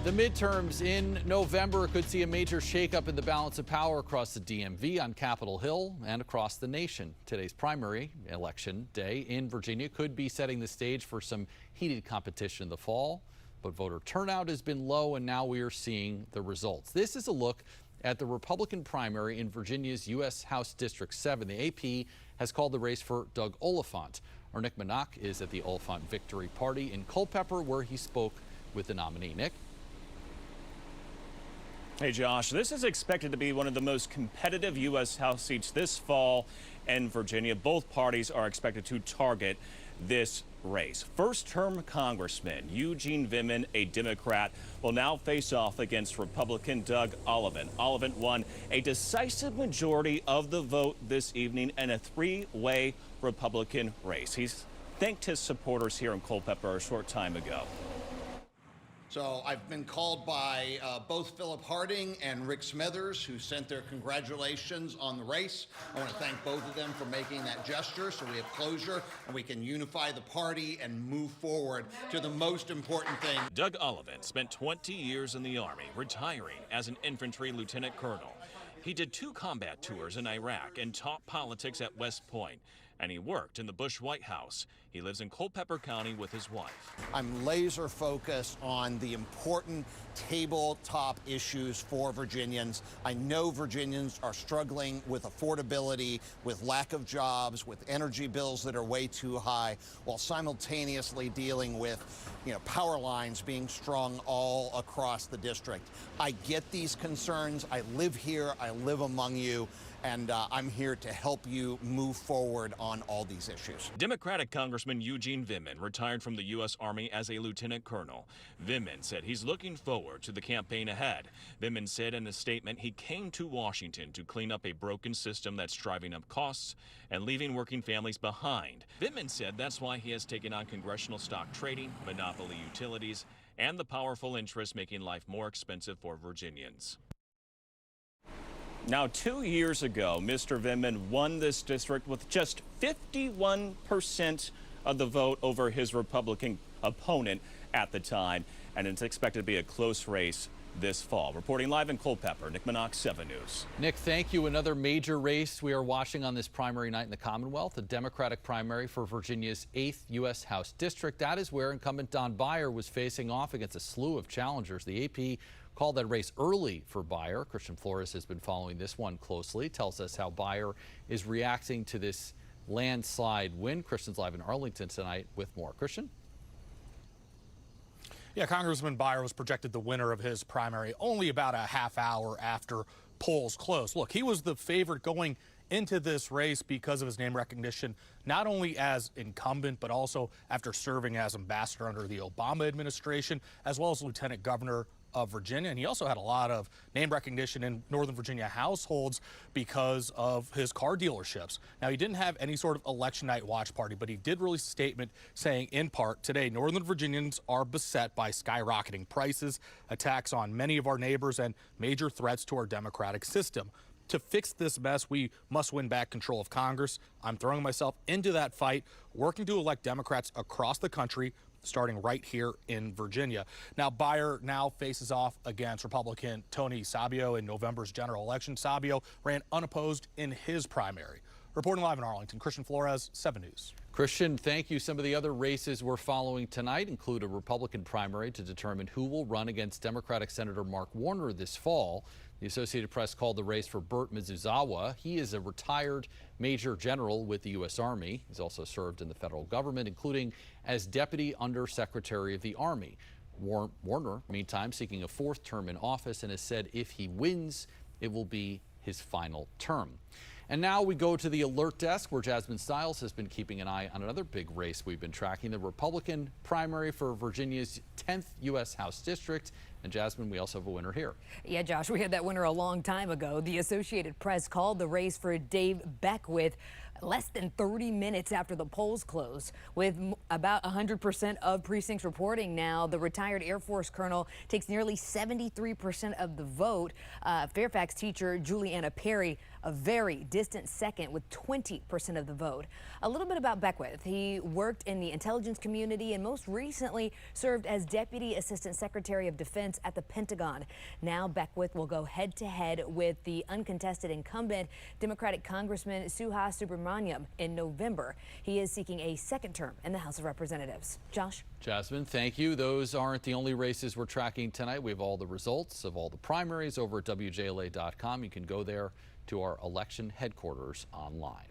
The midterms in November could see a major shakeup in the balance of power across the DMV, on Capitol Hill, and across the nation. Today's primary election day in Virginia could be setting the stage for some heated competition in the fall, but voter turnout has been low, and now we are seeing the results. This is a look at the Republican primary in Virginia's U.S. House District 7. The AP has called the race for Doug Oliphant. Our Nick Minock is at the Oliphant Victory Party in Culpeper, where he spoke with the nominee. Nick? Hey, Josh, this is expected to be one of the most competitive U.S. House seats this fall in Virginia. Both parties are expected to target this race. First-term Congressman Eugene Vindman, a Democrat, will now face off against Republican Doug Oliphant. Oliphant won a decisive majority of the vote this evening in a three-way Republican race. He's thanked his supporters here in Culpeper a short time ago. So I've been called by both Philip Harding and Rick Smithers, who sent their congratulations on the race. I want to thank both of them for making that gesture so we have closure and we can unify the party and move forward to the most important thing. Doug Oliphant spent 20 years in the Army, retiring as an infantry lieutenant colonel. He did 2 combat tours in Iraq and taught politics at West Point. And he worked in the Bush White House. He lives in Culpeper County with his wife. I'm laser focused on the important tabletop issues for Virginians. I know Virginians are struggling with affordability, with lack of jobs, with energy bills that are way too high, while simultaneously dealing with, power lines being strung all across the district. I get these concerns. I live here. I live among you. And I'm here to help you move forward on all these issues. Democratic Congressman Eugene Vindman retired from the U.S. Army as a lieutenant colonel. Vindman said he's looking forward to the campaign ahead. Vindman said in a statement he came to Washington to clean up a broken system that's driving up costs and leaving working families behind. Vindman said that's why he has taken on congressional stock trading, monopoly utilities, and the powerful interests making life more expensive for Virginians. Now, 2 years ago, Mr. Vindman won this district with just 51% of the vote over his Republican opponent at the time, and it's expected to be a close race this fall. Reporting live in Culpeper, Nick Minock, 7 News. Nick, thank you. Another major race we are watching on this primary night in the Commonwealth, the Democratic primary for Virginia's 8th U.S. House District. That is where incumbent Don Beyer was facing off against a slew of challengers. The AP called that race early for Beyer. Christian Flores has been following this one closely, tells us how Beyer is reacting to this landslide win. Christian's live in Arlington tonight with more. Christian? Yeah, Congressman Beyer was projected the winner of his primary only about a half hour after polls closed. Look, he was the favorite going into this race because of his name recognition, not only as incumbent, but also after serving as ambassador under the Obama administration, as well as lieutenant governor of Virginia. And he also had a lot of name recognition in Northern Virginia households because of his car dealerships. Now, he didn't have any sort of election night watch party, but he did release a statement saying, in part, today, Northern Virginians are beset by skyrocketing prices, attacks on many of our neighbors, and major threats to our democratic system. To fix this mess, we must win back control of Congress. I'm throwing myself into that fight, working to elect Democrats across the country, starting right here in Virginia. Now, Beyer now faces off against Republican Tony Sabio in November's general election. Sabio ran unopposed in his primary. Reporting live in Arlington, Christian Flores, 7 News. Christian, thank you. Some of the other races we're following tonight include a Republican primary to determine who will run against Democratic Senator Mark Warner this fall. The Associated Press called the race for Burt Mizuzawa. He is a retired Major General with the U.S. Army. He's also served in the federal government, including as Deputy Undersecretary of the Army. Warner, meantime, seeking a 4th term in office, and has said if he wins, it will be his final term. And now we go to the alert desk, where Jasmine Stiles has been keeping an eye on another big race we've been tracking, the Republican primary for Virginia's 10th U.S. House District. And Jasmine, we also have a winner here. Yeah, Josh, we had that winner a long time ago. The Associated Press called the race for Dave Beckwith less than 30 minutes after the polls closed, with About 100% of precincts reporting now. The retired Air Force colonel takes nearly 73% of the vote. Fairfax teacher Juliana Perry, a very distant second with 20% of the vote. A little bit about Beckwith. He worked in the intelligence community and most recently served as Deputy Assistant Secretary of Defense at the Pentagon. Now Beckwith will go head to head with the uncontested incumbent Democratic Congressman Suha Subramaniam in November. He is seeking a second term in the House of Representatives. Josh? Jasmine, thank you. Those aren't the only races we're tracking tonight. We have all the results of all the primaries over at WJLA.com. You can go there to our election headquarters online.